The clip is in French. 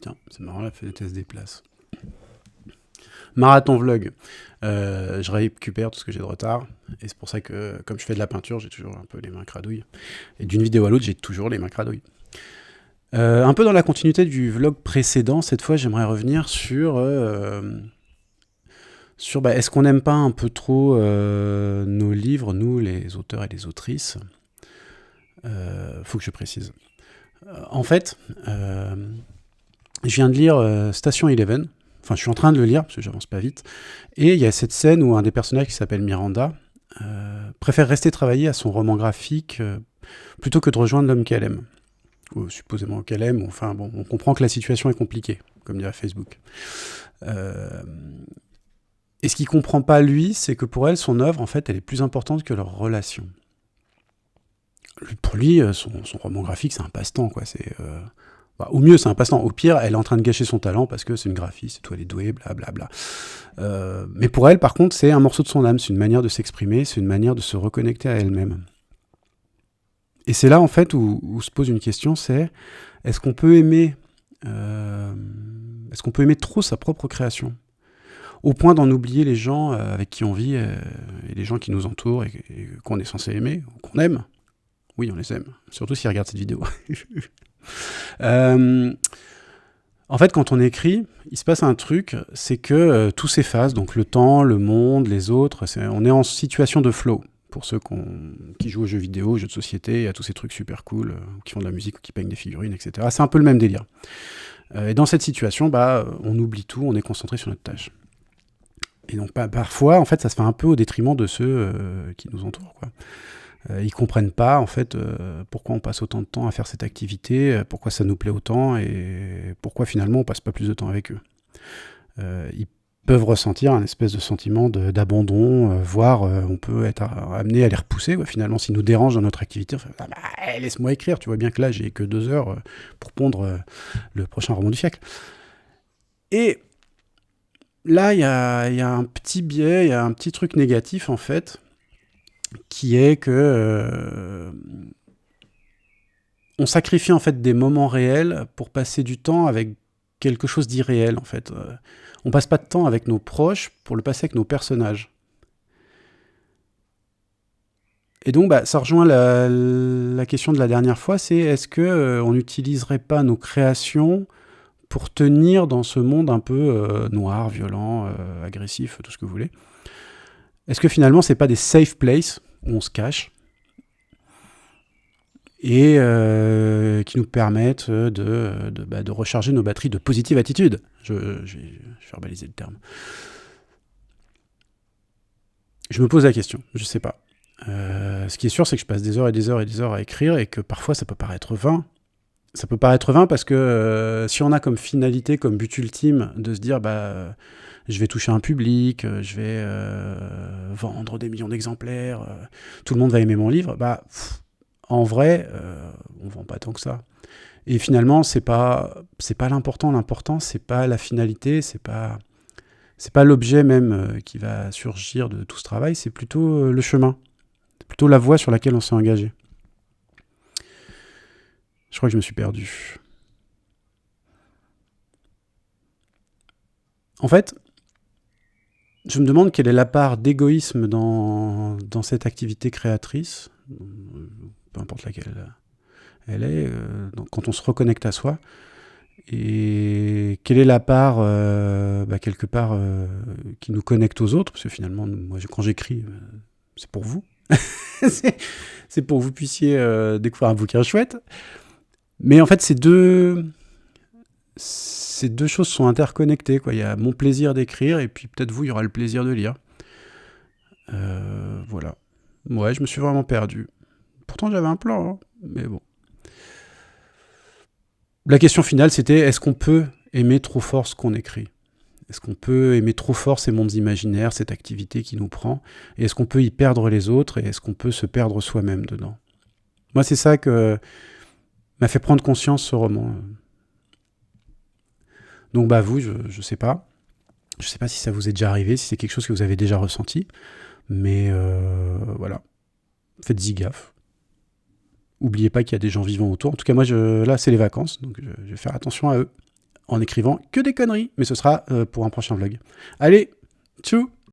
Tiens, c'est marrant, la fenêtre se déplace. Marathon vlog. Je récupère tout ce que j'ai de retard. Et c'est pour ça que, comme je fais de la peinture, j'ai toujours un peu les mains cradouilles. Et d'une vidéo à l'autre, j'ai toujours les mains cradouilles. Un peu dans la continuité du vlog précédent, cette fois, j'aimerais revenir sur est-ce qu'on n'aime pas un peu trop nos livres, nous, les auteurs et les autrices. Faut que je précise. En fait, je viens de lire Station Eleven. Enfin, je suis en train de le lire, parce que j'avance pas vite. Et il y a cette scène où un des personnages qui s'appelle Miranda préfère rester travailler à son roman graphique plutôt que de rejoindre l'homme qu'elle aime. Ou supposément qu'elle aime. Enfin, bon, on comprend que la situation est compliquée, comme dirait Facebook. Et ce qu'il comprend pas, lui, c'est que pour elle, son œuvre, en fait, elle est plus importante que leur relation. Pour lui, son roman graphique, c'est un passe-temps, quoi. C'est... au mieux, c'est un passe-temps. Au pire, elle est en train de gâcher son talent parce que c'est une graphiste, c'est tout, elle est douée, blablabla. Mais pour elle, par contre, c'est un morceau de son âme, c'est une manière de s'exprimer, c'est une manière de se reconnecter à elle-même. Et c'est là, en fait, où se pose une question, c'est est-ce qu'on peut aimer trop sa propre création au point d'en oublier les gens avec qui on vit et les gens qui nous entourent et qu'on est censé aimer, ou qu'on aime. Oui, on les aime, surtout s'ils regardent cette vidéo. En fait, quand on écrit, il se passe un truc, c'est que tout s'efface, donc le temps, le monde, les autres, on est en situation de flow. Pour ceux qui jouent aux jeux vidéo, aux jeux de société, à tous ces trucs super cool, qui font de la musique ou qui peignent des figurines, etc. C'est un peu le même délire. Et dans cette situation, on oublie tout, on est concentré sur notre tâche. Et donc parfois, en fait, ça se fait un peu au détriment de ceux qui nous entourent, quoi. Ils comprennent pas, en fait, pourquoi on passe autant de temps à faire cette activité, pourquoi ça nous plaît autant, et pourquoi finalement on passe pas plus de temps avec eux. Ils peuvent ressentir un espèce de sentiment d'abandon, voire on peut être amené à les repousser, quoi. Finalement, s'ils nous dérangent dans notre activité, on fait, laisse-moi écrire, tu vois bien que là, j'ai que 2 heures pour pondre le prochain roman du siècle. Et là, il y a un petit biais, il y a un petit truc négatif, en fait, qui est que on sacrifie en fait des moments réels pour passer du temps avec quelque chose d'irréel, en fait. On passe pas de temps avec nos proches pour le passer avec nos personnages. Et donc, ça rejoint la question de la dernière fois, c'est est-ce que on n'utiliserait pas nos créations pour tenir dans ce monde un peu noir, violent, agressif, tout ce que vous voulez. Est-ce que finalement, c'est pas des safe places où on se cache et qui nous permettent de recharger nos batteries de positive attitude. Je vais verbaliser le terme. Je me pose la question, je sais pas. Ce qui est sûr, c'est que je passe des heures et des heures et des heures à écrire et que parfois ça peut paraître vain. Ça peut paraître vain parce que si on a comme finalité, comme but ultime de se dire je vais toucher un public, je vais vendre des millions d'exemplaires, tout le monde va aimer mon livre, en vrai, on vend pas tant que ça. Et finalement, c'est pas l'important. L'important, c'est pas la finalité, c'est pas l'objet même qui va surgir de tout ce travail, c'est plutôt le chemin. C'est plutôt la voie sur laquelle on s'est engagé. Je crois que je me suis perdu. En fait, je me demande quelle est la part d'égoïsme dans cette activité créatrice, peu importe laquelle elle est, quand on se reconnecte à soi, et quelle est la part, quelque part, qui nous connecte aux autres, parce que finalement, moi, quand j'écris, c'est pour vous. c'est pour que vous puissiez découvrir un bouquin chouette. Mais en fait, ces deux choses sont interconnectées, quoi. Il y a mon plaisir d'écrire, et puis peut-être vous, il y aura le plaisir de lire. Voilà. Ouais, je me suis vraiment perdu. Pourtant, j'avais un plan, hein, mais bon. La question finale, c'était est-ce qu'on peut aimer trop fort ce qu'on écrit ? Est-ce qu'on peut aimer trop fort ces mondes imaginaires, cette activité qui nous prend ? Et est-ce qu'on peut y perdre les autres ? Et est-ce qu'on peut se perdre soi-même dedans ? Moi, c'est ça que m'a fait prendre conscience ce roman. Donc, vous, je sais pas. Je sais pas si ça vous est déjà arrivé, si c'est quelque chose que vous avez déjà ressenti. Mais voilà. Faites-y gaffe. Oubliez pas qu'il y a des gens vivants autour. En tout cas, moi, là, c'est les vacances, donc je vais faire attention à eux. en écrivant que des conneries. Mais ce sera pour un prochain vlog. Allez, tchou!